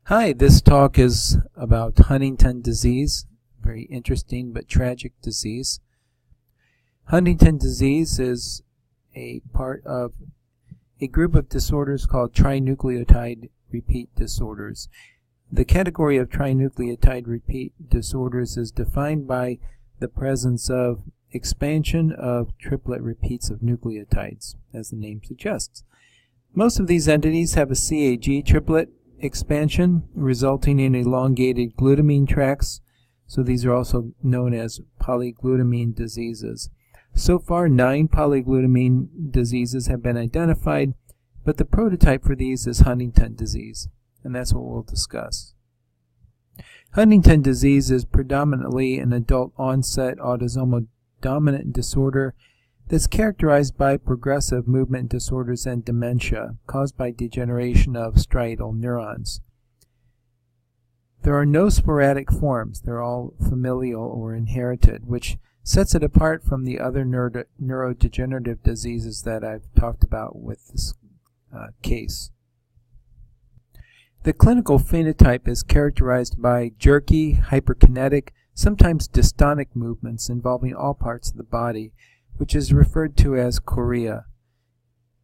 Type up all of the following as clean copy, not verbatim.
Hi, this talk is about Huntington disease, very interesting but tragic disease. Huntington disease is a part of a group of disorders called trinucleotide repeat disorders. The category of trinucleotide repeat disorders is defined by the presence of expansion of triplet repeats of nucleotides, as the name suggests. Most of these entities have a CAG triplet expansion resulting in elongated glutamine tracts, so these are also known as polyglutamine diseases. So far, 9 polyglutamine diseases have been identified, but the prototype for these is Huntington disease, and that's what we'll discuss. Huntington disease is predominantly an adult onset autosomal dominant disorder that's characterized by progressive movement disorders and dementia caused by degeneration of striatal neurons. There are no sporadic forms. They're all familial or inherited, which sets it apart from the other neurodegenerative diseases that I've talked about with this case. The clinical phenotype is characterized by jerky, hyperkinetic, sometimes dystonic movements involving all parts of the body, which is referred to as chorea.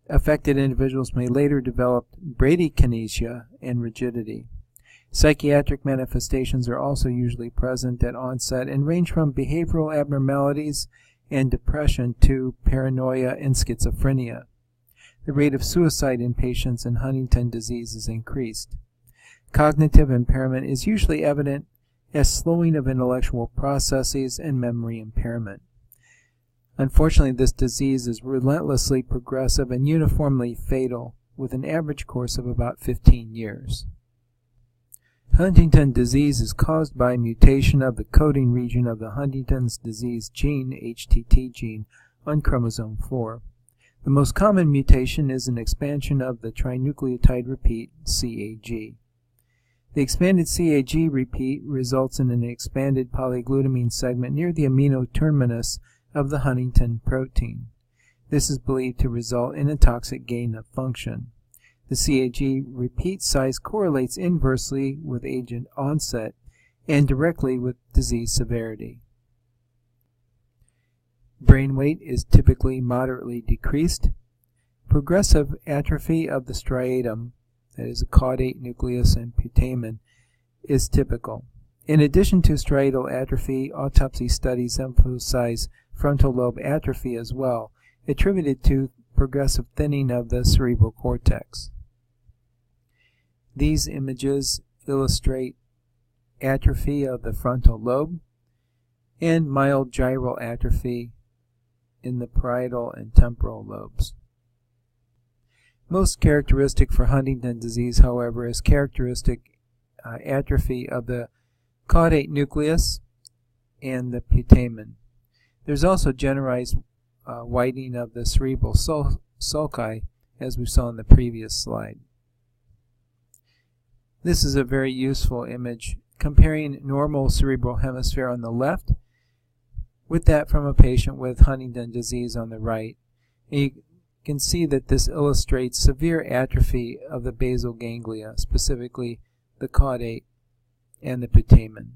Affected individuals may later develop bradykinesia and rigidity. Psychiatric manifestations are also usually present at onset and range from behavioral abnormalities and depression to paranoia and schizophrenia. The rate of suicide in patients in Huntington disease is increased. Cognitive impairment is usually evident as slowing of intellectual processes and memory impairment. Unfortunately, this disease is relentlessly progressive and uniformly fatal, with an average course of about 15 years. Huntington disease is caused by mutation of the coding region of the Huntington's disease gene, HTT gene, on chromosome 4. The most common mutation is an expansion of the trinucleotide repeat, CAG. The expanded CAG repeat results in an expanded polyglutamine segment near the amino terminus of the Huntington protein. This is believed to result in a toxic gain of function. The CAG repeat size correlates inversely with age onset and directly with disease severity. Brain weight is typically moderately decreased. Progressive atrophy of the striatum, that is a caudate nucleus and putamen, is typical. In addition to striatal atrophy, autopsy studies emphasize frontal lobe atrophy as well, attributed to progressive thinning of the cerebral cortex. These images illustrate atrophy of the frontal lobe and mild gyral atrophy in the parietal and temporal lobes. Most characteristic for Huntington disease, however, is characteristic atrophy of the caudate nucleus and the putamen. There's also generalized widening of the cerebral sulci, as we saw in the previous slide. This is a very useful image comparing normal cerebral hemisphere on the left with that from a patient with Huntington disease on the right. And you can see that this illustrates severe atrophy of the basal ganglia, specifically the caudate and the putamen.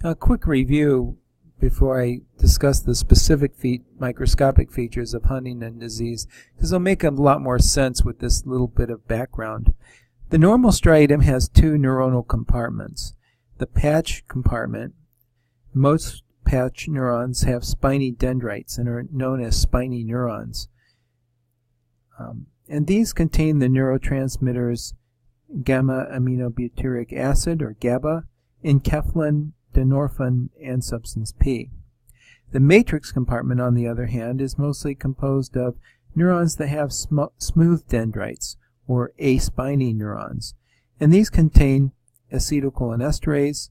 Now, a quick review before I discuss the specific microscopic features of Huntington disease, because they'll make a lot more sense with this little bit of background. The normal striatum has 2 neuronal compartments. The patch compartment, most patch neurons have spiny dendrites and are known as spiny neurons. And these contain the neurotransmitters gamma-aminobutyric acid, or GABA, enkephalin, dynorphin, and substance P. The matrix compartment, on the other hand, is mostly composed of neurons that have smooth dendrites, or aspiny neurons, and these contain acetylcholinesterase,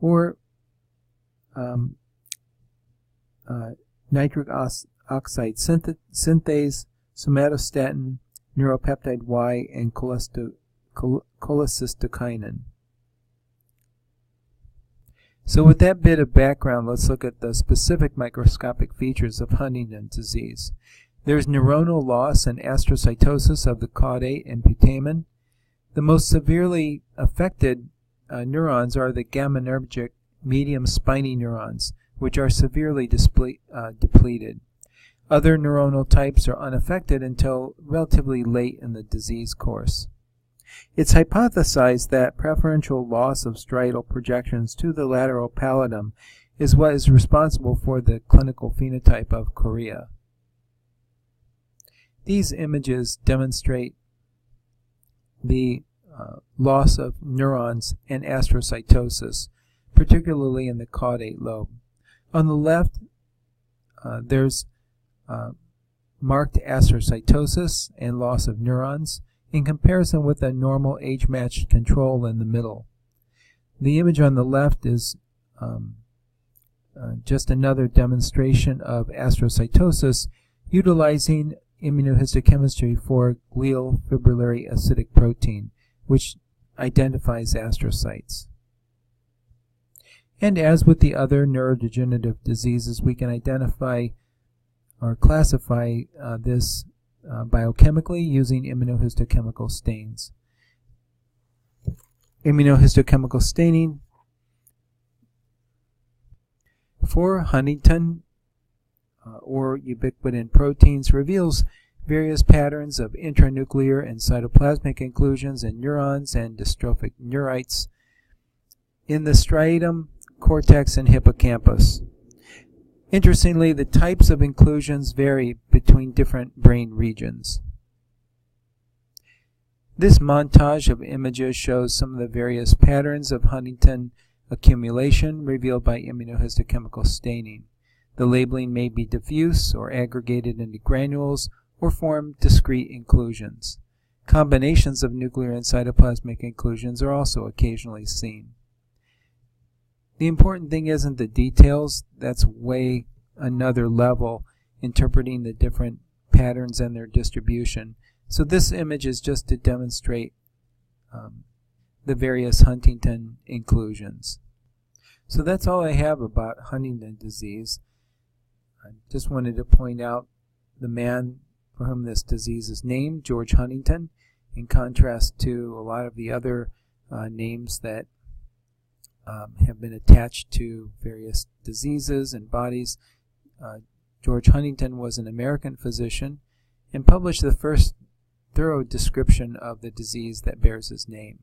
or nitric oxide synthase, somatostatin, neuropeptide Y, and cholecystokinin. So with that bit of background, let's look at the specific microscopic features of Huntington's disease. There's neuronal loss and astrocytosis of the caudate and putamen. The most severely affected neurons are the GABAergic medium spiny neurons, which are severely depleted. Other neuronal types are unaffected until relatively late in the disease course. It's hypothesized that preferential loss of striatal projections to the lateral pallidum is what is responsible for the clinical phenotype of chorea. These images demonstrate the loss of neurons and astrocytosis, particularly in the caudate lobe. On the left, there's marked astrocytosis and loss of neurons in comparison with a normal age-matched control in the middle. The image on the left is just another demonstration of astrocytosis utilizing immunohistochemistry for glial fibrillary acidic protein, which identifies astrocytes. And as with the other neurodegenerative diseases, we can identify or classify this biochemically using immunohistochemical stains. Immunohistochemical staining for Huntington or ubiquitin proteins reveals various patterns of intranuclear and cytoplasmic inclusions in neurons and dystrophic neurites in the striatum, cortex, and hippocampus. Interestingly, the types of inclusions vary between different brain regions. This montage of images shows some of the various patterns of Huntington accumulation revealed by immunohistochemical staining. The labeling may be diffuse or aggregated into granules or form discrete inclusions. Combinations of nuclear and cytoplasmic inclusions are also occasionally seen. The important thing isn't the details, that's way another level, interpreting the different patterns and their distribution. So this image is just to demonstrate the various Huntington inclusions. So that's all I have about Huntington disease. I just wanted to point out the man for whom this disease is named, George Huntington, in contrast to a lot of the other names that have been attached to various diseases and bodies. George Huntington was an American physician and published the first thorough description of the disease that bears his name.